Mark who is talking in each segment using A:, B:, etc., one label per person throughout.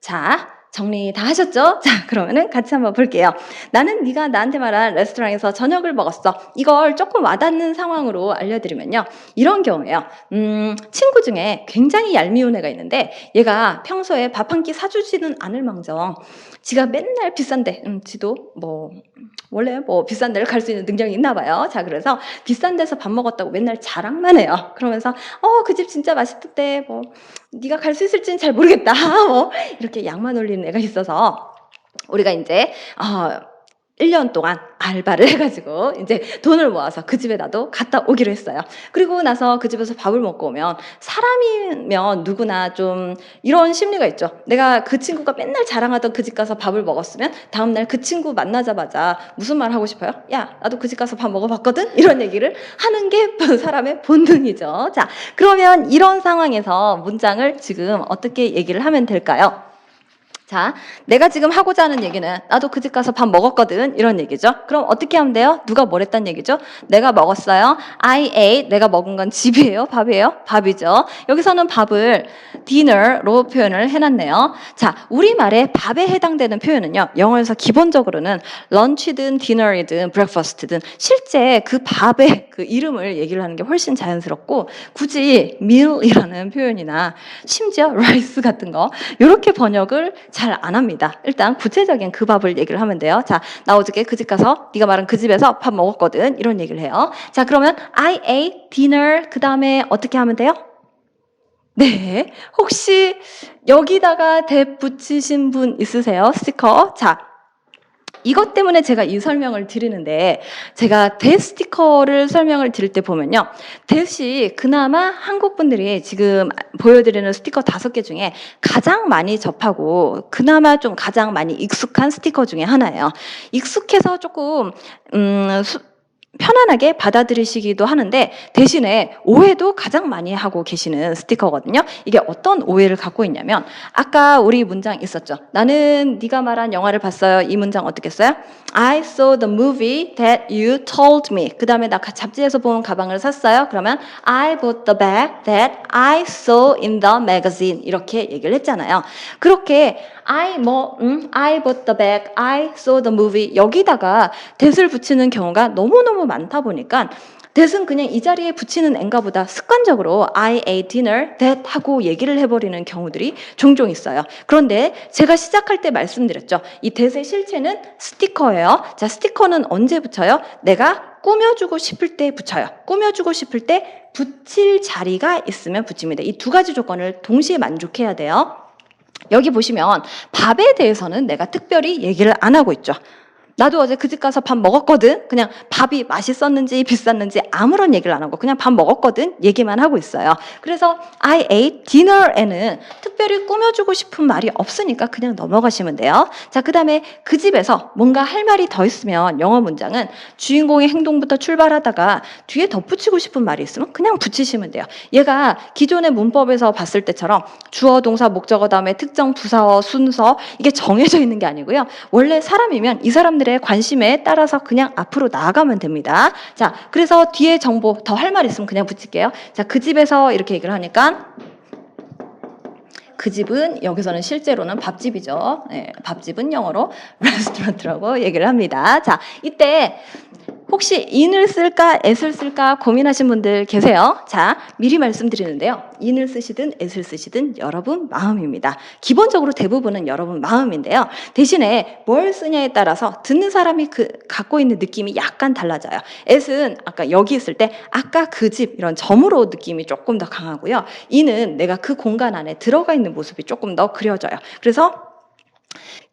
A: 자, 정리 다 하셨죠? 자, 그러면은 같이 한번 볼게요. 나는 네가 나한테 말한 레스토랑에서 저녁을 먹었어. 이걸 조금 와닿는 상황으로 알려드리면요. 이런 경우예요. 친구 중에 굉장히 얄미운 애가 있는데 얘가 평소에 밥 한 끼 사주지는 않을 망정 지가 맨날 비싼데, 지도 원래 비싼 데를 갈 수 있는 능력이 있나 봐요. 자, 그래서 비싼 데서 밥 먹었다고 맨날 자랑만 해요. 그러면서, 그 집 진짜 맛있던데, 네가 갈 수 있을지는 잘 모르겠다. 이렇게 양만 올리는 애가 있어서 우리가 이제 1년 동안 알바를 해가지고 이제 돈을 모아서 그 집에 나도 갔다 오기로 했어요. 그리고 나서 그 집에서 밥을 먹고 오면 사람이면 누구나 좀 이런 심리가 있죠. 내가 그 친구가 맨날 자랑하던 그 집 가서 밥을 먹었으면 다음날 그 친구 만나자마자 무슨 말 하고 싶어요? 야, 나도 그 집 가서 밥 먹어봤거든? 이런 얘기를 하는 게 사람의 본능이죠. 자, 그러면 이런 상황에서 문장을 지금 어떻게 얘기를 하면 될까요? 자, 내가 지금 하고자 하는 얘기는 나도 그 집 가서 밥 먹었거든 이런 얘기죠. 그럼 어떻게 하면 돼요? 누가 뭘 했단 얘기죠? 내가 먹었어요. I ate. 내가 먹은 건 집이에요? 밥이에요? 밥이죠. 여기서는 밥을 dinner로 표현을 해놨네요. 자, 우리말에 밥에 해당되는 표현은요. 영어에서 기본적으로는 lunch든 dinner이든 breakfast든 실제 그 밥의 그 이름을 얘기를 하는 게 훨씬 자연스럽고 굳이 meal이라는 표현이나 심지어 rice 같은 거 이렇게 번역을 잘 안 합니다. 일단 구체적인 그 밥을 얘기를 하면 돼요. 자, 나 어저께 그 집 가서 네가 말한 그 집에서 밥 먹었거든. 이런 얘기를 해요. 자, 그러면 I ate dinner 그 다음에 어떻게 하면 돼요? 네. 혹시 여기다가 대 붙이신 분 있으세요? 스티커. 자, 이것 때문에 제가 이 설명을 드리는데 제가 대 스티커를 설명을 드릴 때 보면요. 대시 그나마 한국 분들이 지금 보여드리는 스티커 5개 중에 가장 많이 접하고 그나마 좀 가장 많이 익숙한 스티커 중에 하나예요. 익숙해서 조금 편안하게 받아들이시기도 하는데 대신에 오해도 가장 많이 하고 계시는 스티커거든요. 이게 어떤 오해를 갖고 있냐면 아까 우리 문장 있었죠. 나는 네가 말한 영화를 봤어요. 이 문장 어떻게 써요? I saw the movie that you told me. 그 다음에 나 잡지에서 본 가방을 샀어요. 그러면 I bought the bag that I saw in the magazine. 이렇게 얘기를 했잖아요. 그렇게 I bought the bag, I saw the movie 여기다가 that을 붙이는 경우가 너무너무 많다 보니까 that은 그냥 이 자리에 붙이는 앤가 보다 습관적으로 I ate dinner, that 하고 얘기를 해버리는 경우들이 종종 있어요. 그런데 제가 시작할 때 말씀드렸죠. 이 that의 실체는 스티커예요. 자, 스티커는 언제 붙여요? 내가 꾸며주고 싶을 때 붙여요. 꾸며주고 싶을 때 붙일 자리가 있으면 붙입니다. 이 2가지 조건을 동시에 만족해야 돼요. 여기 보시면 밥에 대해서는 내가 특별히 얘기를 안 하고 있죠. 나도 어제 그 집 가서 밥 먹었거든. 그냥 밥이 맛있었는지 비쌌는지 아무런 얘기를 안 하고 그냥 밥 먹었거든 얘기만 하고 있어요. 그래서 I ate dinner에는 특별히 꾸며주고 싶은 말이 없으니까 그냥 넘어가시면 돼요. 자, 그 다음에 그 집에서 뭔가 할 말이 더 있으면 영어 문장은 주인공의 행동부터 출발하다가 뒤에 덧붙이고 싶은 말이 있으면 그냥 붙이시면 돼요. 얘가 기존의 문법에서 봤을 때처럼 주어, 동사, 목적어 다음에 특정 부사어, 순서 이게 정해져 있는 게 아니고요. 원래 사람이면 이 사람들의 관심에 따라서 그냥 앞으로 나아가면 됩니다. 자, 그래서 뒤에 정보 더 할 말 있으면 그냥 붙일게요. 자, 그 집에서 이렇게 얘기를 하니까 그 집은 여기서는 실제로는 밥집이죠. 네, 밥집은 영어로 restaurant라고 얘기를 합니다. 자, 이때 혹시 in을 쓸까 at을 쓸까 고민하신 분들 계세요? 자, 미리 말씀드리는데요. in을 쓰시든 at을 쓰시든 여러분 마음입니다. 기본적으로 대부분은 여러분 마음인데요. 대신에 뭘 쓰냐에 따라서 듣는 사람이 갖고 있는 느낌이 약간 달라져요. at은 아까 여기 있을 때 아까 그 집 이런 점으로 느낌이 조금 더 강하고요. in은 내가 그 공간 안에 들어가 있는 모습이 조금 더 그려져요. 그래서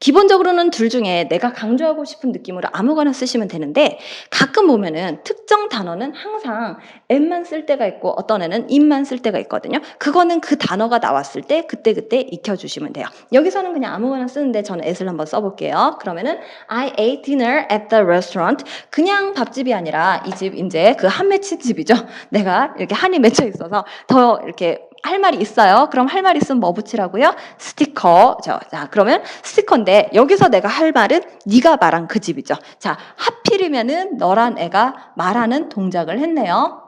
A: 기본적으로는 둘 중에 내가 강조하고 싶은 느낌으로 아무거나 쓰시면 되는데 가끔 보면은 특정 단어는 항상 at만 쓸 때가 있고 어떤 애는 in만 쓸 때가 있거든요. 그거는 그 단어가 나왔을 때 그때그때 익혀주시면 돼요. 여기서는 그냥 아무거나 쓰는데 저는 at을 한번 써볼게요. 그러면은 I ate dinner at the restaurant. 그냥 밥집이 아니라 이 집 이제 그 한 맺힌 집이죠. 내가 이렇게 한이 맺혀 있어서 더 이렇게 할 말이 있어요. 그럼 할 말 있으면 뭐 붙이라고요? 스티커. 자, 그러면 스티커인데 여기서 내가 할 말은 네가 말한 그 집이죠. 자, 하필이면은 너란 애가 말하는 동작을 했네요.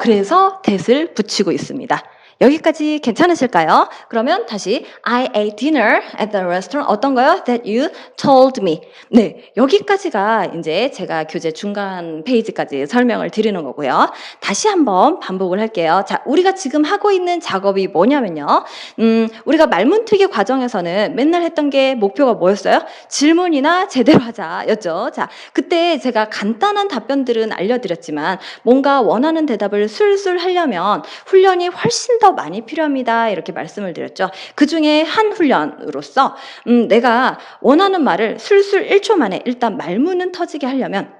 A: 그래서 that을 붙이고 있습니다. 여기까지 괜찮으실까요? 그러면 다시 I ate dinner at the restaurant. 어떤 거요? That you told me. 네, 여기까지가 이제 제가 교재 중간 페이지까지 설명을 드리는 거고요. 다시 한번 반복을 할게요. 자, 우리가 지금 하고 있는 작업이 뭐냐면요. 우리가 말문트기 과정에서는 맨날 했던 게 목표가 뭐였어요? 질문이나 제대로 하자였죠. 자, 그때 제가 간단한 답변들은 알려드렸지만 뭔가 원하는 대답을 술술 하려면 훈련이 훨씬 더 많이 필요합니다. 이렇게 말씀을 드렸죠. 그 중에 한 훈련으로서 내가 원하는 말을 술술 1초 만에 일단 말문은 터지게 하려면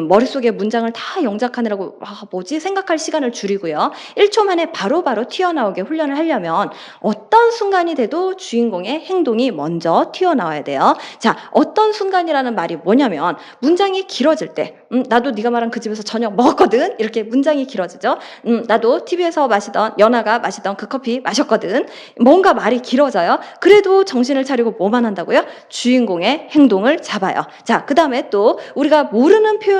A: 머릿속에 문장을 다 영작하느라고 뭐지 생각할 시간을 줄이고요. 1초 만에 바로바로 튀어나오게 훈련을 하려면 어떤 순간이 돼도 주인공의 행동이 먼저 튀어나와야 돼요. 자, 어떤 순간이라는 말이 뭐냐면 문장이 길어질 때 나도 네가 말한 그 집에서 저녁 먹었거든. 이렇게 문장이 길어지죠. 나도 TV에서 연아가 마시던 그 커피 마셨거든. 뭔가 말이 길어져요. 그래도 정신을 차리고 뭐만 한다고요? 주인공의 행동을 잡아요. 자, 그 다음에 또 우리가 모르는 표현을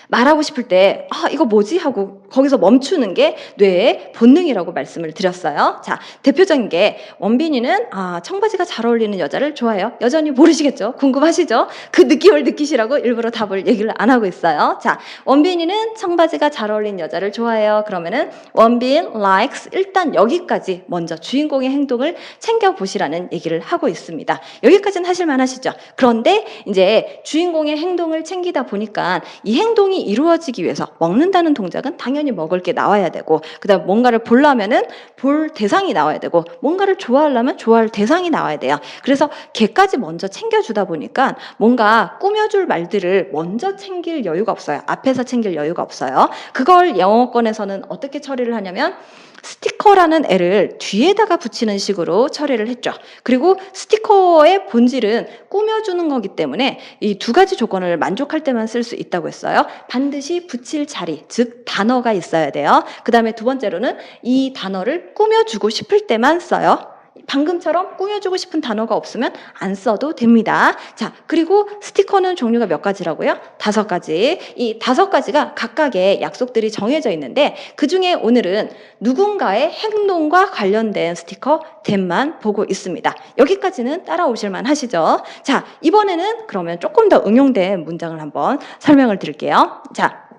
A: 말하고 싶을 때 이거 뭐지? 하고 거기서 멈추는 게 뇌의 본능이라고 말씀을 드렸어요. 자, 대표적인 게 원빈이는 청바지가 잘 어울리는 여자를 좋아해요. 여전히 모르시겠죠? 궁금하시죠? 그 느낌을 느끼시라고 일부러 답을 얘기를 안 하고 있어요. 자, 원빈이는 청바지가 잘 어울리는 여자를 좋아해요. 그러면은 원빈 likes 일단 여기까지 먼저 주인공의 행동을 챙겨보시라는 얘기를 하고 있습니다. 여기까지는 하실만 하시죠? 그런데 이제 주인공의 행동을 챙기다 보니까 이 행동이 이루어지기 위해서 먹는다는 동작은 당연히 먹을 게 나와야 되고 그다음 뭔가를 보려면은 볼 대상이 나와야 되고 뭔가를 좋아하려면 좋아할 대상이 나와야 돼요. 그래서 걔까지 먼저 챙겨주다 보니까 뭔가 꾸며줄 말들을 먼저 챙길 여유가 없어요. 앞에서 챙길 여유가 없어요. 그걸 영어권에서는 어떻게 처리를 하냐면 스티커라는 애를 뒤에다가 붙이는 식으로 처리를 했죠. 그리고 스티커의 본질은 꾸며주는 거기 때문에 이 두 가지 조건을 만족할 때만 쓸 수 있다고 했어요. 반드시 붙일 자리, 즉 단어가 있어야 돼요. 그 다음에 두 번째로는 이 단어를 꾸며주고 싶을 때만 써요. 방금처럼 꾸며주고 싶은 단어가 없으면 안 써도 됩니다. 자, 그리고 스티커는 종류가 몇 가지라고요? 5가지. 이 5가지가 각각의 약속들이 정해져 있는데 그 중에 오늘은 누군가의 행동과 관련된 스티커 댐만 보고 있습니다. 여기까지는 따라오실만 하시죠? 자, 이번에는 그러면 조금 더 응용된 문장을 한번 설명을 드릴게요. 자,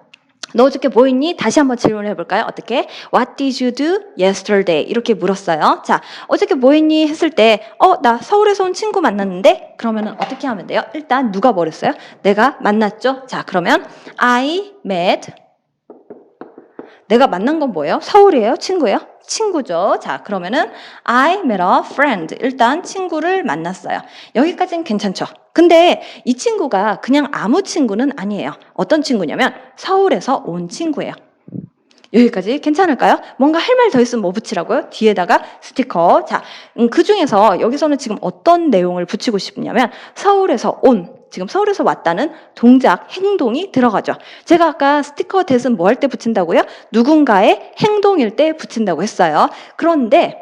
A: 너 어저께 뭐 했니? 다시 한번 질문을 해볼까요? 어떻게? What did you do yesterday? 이렇게 물었어요. 자, 어저께 뭐 했니? 했을 때 나 서울에서 온 친구 만났는데 그러면은 어떻게 하면 돼요? 일단 누가 뭐 했어요? 내가 만났죠? 자, 그러면 I met 내가 만난 건 뭐예요? 서울이에요? 친구예요? 친구죠. 자, 그러면은 I met a friend. 일단 친구를 만났어요. 여기까지는 괜찮죠? 근데 이 친구가 그냥 아무 친구는 아니에요. 어떤 친구냐면 서울에서 온 친구예요. 여기까지 괜찮을까요? 뭔가 할 말 더 있으면 뭐 붙이라고요? 뒤에다가 스티커. 자, 그 중에서 여기서는 지금 어떤 내용을 붙이고 싶냐면 서울에서 온. 지금 서울에서 왔다는 동작, 행동이 들어가죠. 제가 아까 스티커 대신 뭐 할 때 붙인다고요? 누군가의 행동일 때 붙인다고 했어요. 그런데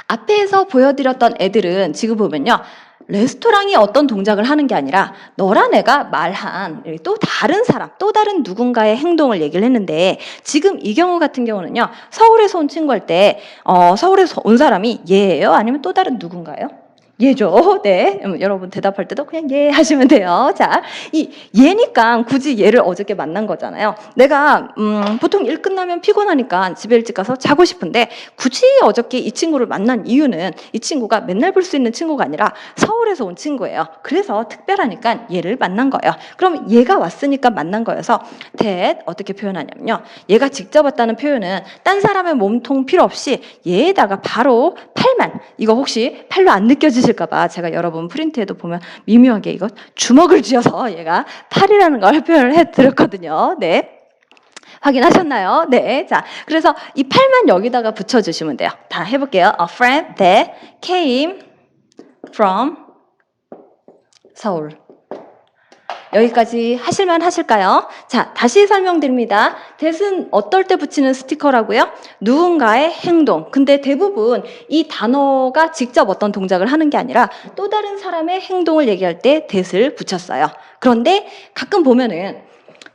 A: 앞에서 보여드렸던 애들은 지금 보면요. 레스토랑이 어떤 동작을 하는 게 아니라 너랑 내가 말한 또 다른 사람, 또 다른 누군가의 행동을 얘기를 했는데 지금 이 경우 같은 경우는요. 서울에서 온 친구 할 때 서울에서 온 사람이 얘예요? 아니면 또 다른 누군가요? 얘죠. 네. 여러분 대답할 때도 그냥 예 하시면 돼요. 자, 이 얘니까 굳이 얘를 어저께 만난 거잖아요. 내가 보통 일 끝나면 피곤하니까 집에 일찍 가서 자고 싶은데 굳이 어저께 이 친구를 만난 이유는 이 친구가 맨날 볼 수 있는 친구가 아니라 서울에서 온 친구예요. 그래서 특별하니까 얘를 만난 거예요. 그럼 얘가 왔으니까 만난 거여서 that 어떻게 표현하냐면요. 얘가 직접 왔다는 표현은 딴 사람의 몸통 필요 없이 얘에다가 바로 팔만 이거 혹시 팔로 안 느껴지실까봐 제가 여러분 프린트에도 보면 미묘하게 이거 주먹을 쥐어서 얘가 팔이라는 걸 표현을 해드렸거든요. 네. 확인하셨나요? 네. 자, 그래서 이 팔만 여기다가 붙여주시면 돼요. 다 해볼게요. A friend that came from 서울. 여기까지 하실만 하실까요? 자, 다시 설명드립니다. that은 어떨 때 붙이는 스티커라고요? 누군가의 행동. 근데 대부분 이 단어가 직접 어떤 동작을 하는 게 아니라 또 다른 사람의 행동을 얘기할 때 that을 붙였어요. 그런데 가끔 보면은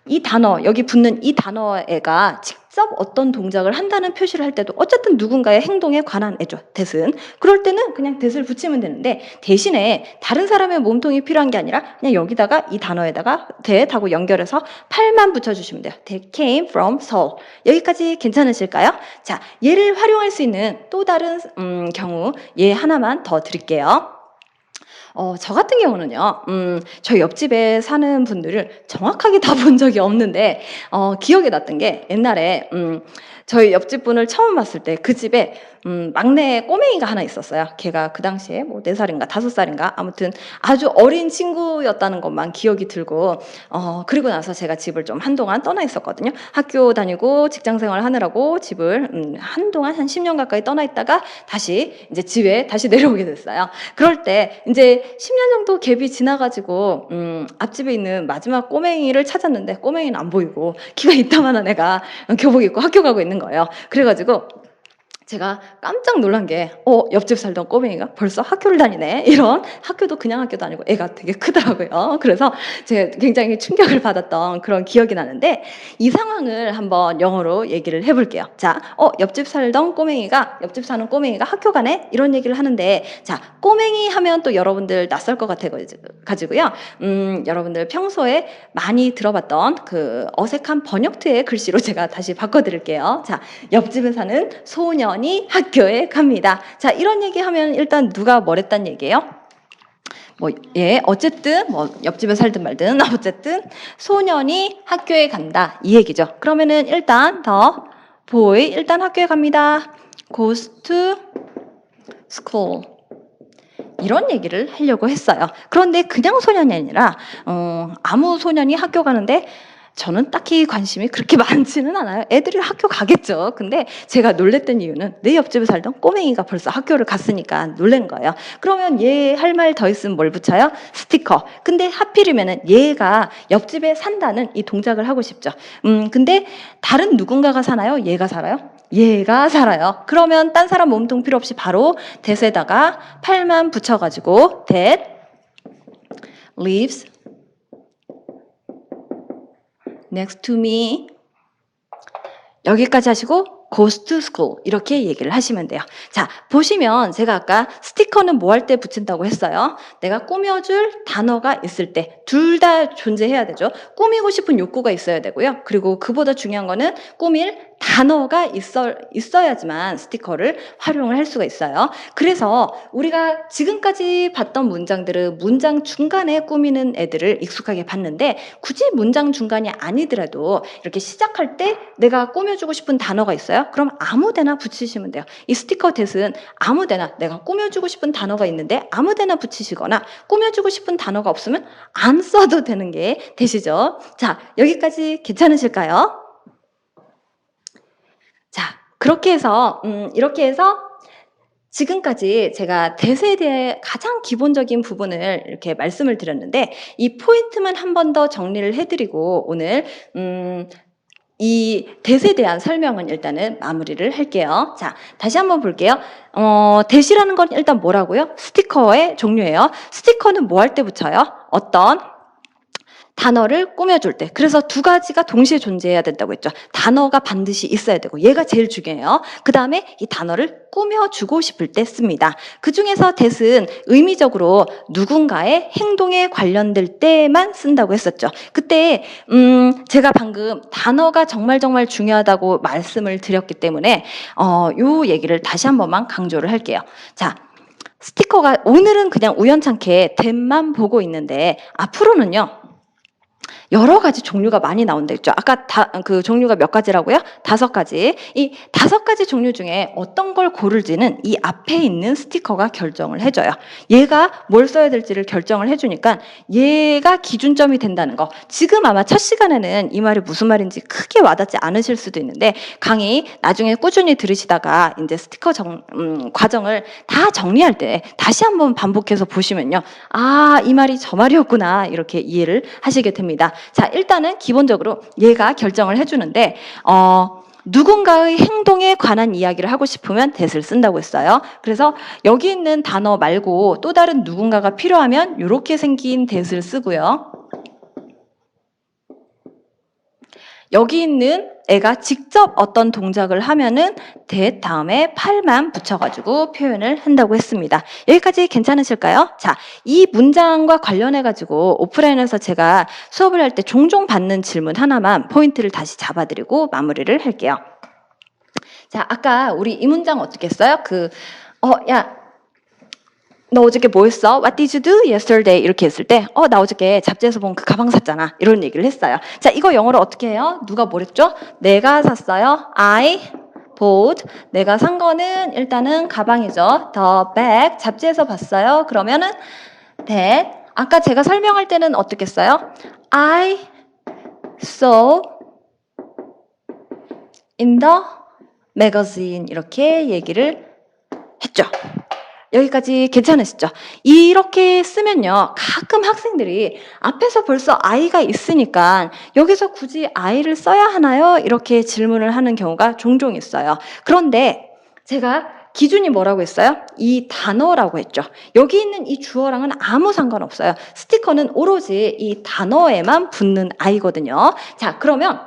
A: 이 단어, 여기 붙는 이 단어가 직접 어떤 동작을 한다는 표시를 할 때도 어쨌든 누군가의 행동에 관한 애죠, that은. 그럴 때는 그냥 that을 붙이면 되는데 대신에 다른 사람의 몸통이 필요한 게 아니라 그냥 여기다가 이 단어에다가 that하고 연결해서 팔만 붙여주시면 돼요. That came from Seoul. 여기까지 괜찮으실까요? 자, 얘를 활용할 수 있는 또 다른 경우 얘 하나만 더 드릴게요. 저 같은 경우는요, 저희 옆집에 사는 분들을 정확하게 다 본 적이 없는데, 기억에 났던 게 옛날에, 저희 옆집 분을 처음 봤을 때 그 집에, 막내 꼬맹이가 하나 있었어요. 걔가 그 당시에 뭐 4살인가 5살인가 아무튼 아주 어린 친구였다는 것만 기억이 들고, 그리고 나서 제가 집을 좀 한동안 떠나 있었거든요. 학교 다니고 직장 생활 하느라고 집을, 한동안 한 10년 가까이 떠나 있다가 다시 이제 집에 다시 내려오게 됐어요. 그럴 때 이제 10년 정도 갭이 지나가지고 앞집에 있는 마지막 꼬맹이를 찾았는데 꼬맹이는 안 보이고 키가 이따만한 애가 교복 입고 학교 가고 있는 거예요. 그래가지고 제가 깜짝 놀란 게 옆집 살던 꼬맹이가 벌써 학교를 다니네. 이런 학교도 그냥 학교도 아니고 애가 되게 크더라고요. 그래서 제가 굉장히 충격을 받았던 그런 기억이 나는데 이 상황을 한번 영어로 얘기를 해볼게요. 자, 옆집 살던 꼬맹이가 옆집 사는 꼬맹이가 학교 가네? 이런 얘기를 하는데 자, 꼬맹이 하면 또 여러분들 낯설 것 같아가지고요. 여러분들 평소에 많이 들어봤던 그 어색한 번역트의 글씨로 제가 다시 바꿔드릴게요. 자, 옆집에 사는 소년이 학교에 갑니다. 자, 이런 얘기하면 일단 누가 뭐랬단 얘기예요? 어쨌든 옆집에 살든 말든 어쨌든 소년이 학교에 간다 이 얘기죠. 그러면은 일단 boy 일단 학교에 갑니다. goes to school. 이런 얘기를 하려고 했어요. 그런데 그냥 소년이 아니라 아무 소년이 학교 가는데 저는 딱히 관심이 그렇게 많지는 않아요. 애들이 학교 가겠죠. 근데 제가 놀랬던 이유는 내 옆집에 살던 꼬맹이가 벌써 학교를 갔으니까 놀란 거예요. 그러면 얘 할 말 더 있으면 뭘 붙여요? 스티커. 근데 하필이면은 얘가 옆집에 산다는 이 동작을 하고 싶죠. 근데 다른 누군가가 사나요? 얘가 살아요? 얘가 살아요. 그러면 딴 사람 몸통 필요 없이 바로 that에다가 팔만 붙여가지고 that lives next to me 여기까지 하시고 goes to school 이렇게 얘기를 하시면 돼요. 자, 보시면 제가 아까 스티커는 뭐 할 때 붙인다고 했어요. 내가 꾸며줄 단어가 있을 때 둘 다 존재해야 되죠. 꾸미고 싶은 욕구가 있어야 되고요. 그리고 그보다 중요한 거는 꾸밀 단어가 있어야지만 스티커를 활용을 할 수가 있어요. 그래서 우리가 지금까지 봤던 문장들은 문장 중간에 꾸미는 애들을 익숙하게 봤는데 굳이 문장 중간이 아니더라도 이렇게 시작할 때 내가 꾸며주고 싶은 단어가 있어요. 그럼 아무데나 붙이시면 돼요. 이 스티커 that은 아무데나 내가 꾸며주고 싶은 단어가 있는데 아무데나 붙이시거나 꾸며주고 싶은 단어가 없으면 안 써도 되는 게 that이죠. 자, 여기까지 괜찮으실까요? 자, 그렇게 해서 이렇게 해서 지금까지 제가 that에 대해 가장 기본적인 부분을 이렇게 말씀을 드렸는데 이 포인트만 한 번 더 정리를 해드리고 오늘 이 that에 대한 설명은 일단은 마무리를 할게요. 자, 다시 한번 볼게요. that이라는 건 일단 뭐라고요? 스티커의 종류예요. 스티커는 뭐 할 때 붙여요? 어떤 단어를 꾸며줄 때. 그래서 두 가지가 동시에 존재해야 된다고 했죠. 단어가 반드시 있어야 되고 얘가 제일 중요해요. 그 다음에 이 단어를 꾸며주고 싶을 때 씁니다. 그 중에서 that은 의미적으로 누군가의 행동에 관련될 때만 쓴다고 했었죠. 그때 제가 방금 단어가 정말 중요하다고 말씀을 드렸기 때문에 요 얘기를 다시 한 번만 강조를 할게요. 자, 스티커가 오늘은 그냥 우연찮게 that만 보고 있는데 앞으로는요. 여러 가지 종류가 많이 나온다 했죠. 아까 그 종류가 몇 가지라고요? 5가지. 이 5가지 종류 중에 어떤 걸 고를지는 이 앞에 있는 스티커가 결정을 해줘요. 얘가 뭘 써야 될지를 결정을 해주니까 얘가 기준점이 된다는 거. 지금 아마 첫 시간에는 이 말이 무슨 말인지 크게 와닿지 않으실 수도 있는데 강의 나중에 꾸준히 들으시다가 이제 스티커 과정을 다 정리할 때 다시 한번 반복해서 보시면요. 아, 이 말이 저 말이었구나. 이렇게 이해를 하시게 됩니다. 자, 일단은 기본적으로 얘가 결정을 해주는데 누군가의 행동에 관한 이야기를 하고 싶으면 that을 쓴다고 했어요. 그래서 여기 있는 단어 말고 또 다른 누군가가 필요하면 이렇게 생긴 that을 쓰고요. 여기 있는 애가 직접 어떤 동작을 하면은 that 다음에 팔만 붙여가지고 표현을 한다고 했습니다. 여기까지 괜찮으실까요? 자, 이 문장과 관련해가지고 오프라인에서 제가 수업을 할 때 종종 받는 질문 하나만 포인트를 다시 잡아드리고 마무리를 할게요. 자, 아까 우리 이 문장 어떻게 했어요? 야, 너 어저께 뭐 했어? What did you do yesterday? 이렇게 했을 때, 나 어저께 잡지에서 본 그 가방 샀잖아. 이런 얘기를 했어요. 자, 이거 영어로 어떻게 해요? 누가 뭐랬죠? 내가 샀어요. I bought. 내가 산 거는 일단은 가방이죠. The bag. 잡지에서 봤어요. 그러면은 that. 아까 제가 설명할 때는 어떻게 했어요? I saw in the magazine. 이렇게 얘기를 했죠. 여기까지 괜찮으시죠? 이렇게 쓰면요. 가끔 학생들이 앞에서 벌써 I가 있으니까 여기서 굳이 I를 써야 하나요? 이렇게 질문을 하는 경우가 종종 있어요. 그런데 제가 기준이 뭐라고 했어요? 이 단어라고 했죠. 여기 있는 이 주어랑은 아무 상관없어요. 스티커는 오로지 이 단어에만 붙는 I거든요. 자, 그러면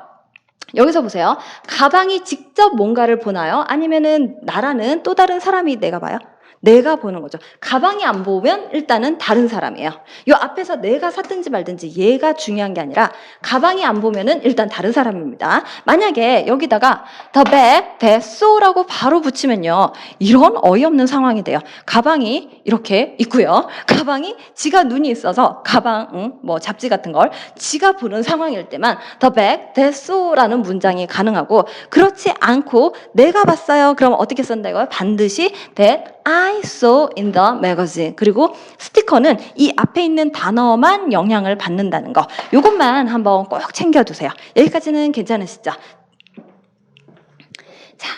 A: 여기서 보세요. 가방이 직접 뭔가를 보나요? 아니면은 나라는 또 다른 사람이 내가 봐요? 내가 보는 거죠. 가방이 안 보면 일단은 다른 사람이에요. 이 앞에서 내가 샀든지 말든지 얘가 중요한 게 아니라 가방이 안 보면은 일단 다른 사람입니다. 만약에 여기다가 the bag, that so라고 바로 붙이면요. 이런 어이없는 상황이 돼요. 가방이 이렇게 있고요. 가방이 지가 눈이 있어서 가방, 뭐 잡지 같은 걸 지가 보는 상황일 때만 the bag, that so라는 문장이 가능하고 그렇지 않고 내가 봤어요. 그럼 어떻게 쓴다 이거예요? 반드시 that I saw in the magazine. 그리고 스티커는 이 앞에 있는 단어만 영향을 받는다는 거. 이것만 한번 꼭 챙겨두세요. 여기까지는 괜찮으시죠? 자,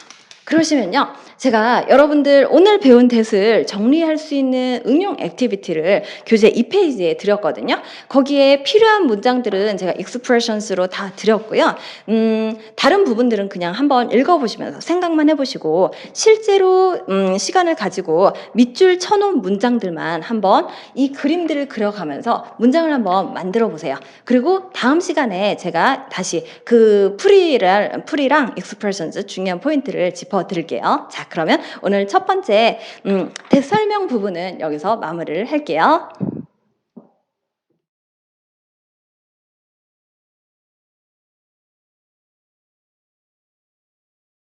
A: 그러시면요. 제가 여러분들 오늘 배운 댓을 정리할 수 있는 응용 액티비티를 교재 2페이지에 드렸거든요. 거기에 필요한 문장들은 제가 expressions로 다 드렸고요. 다른 부분들은 그냥 한번 읽어보시면서 생각만 해보시고 실제로 시간을 가지고 밑줄 쳐놓은 문장들만 한번 이 그림들을 그려가면서 문장을 한번 만들어 보세요. 그리고 다음 시간에 제가 다시 그 풀이랑 expressions 중요한 포인트를 짚어드릴게요. 자, 그러면 오늘 첫 번째 대설명 부분은 여기서 마무리를 할게요.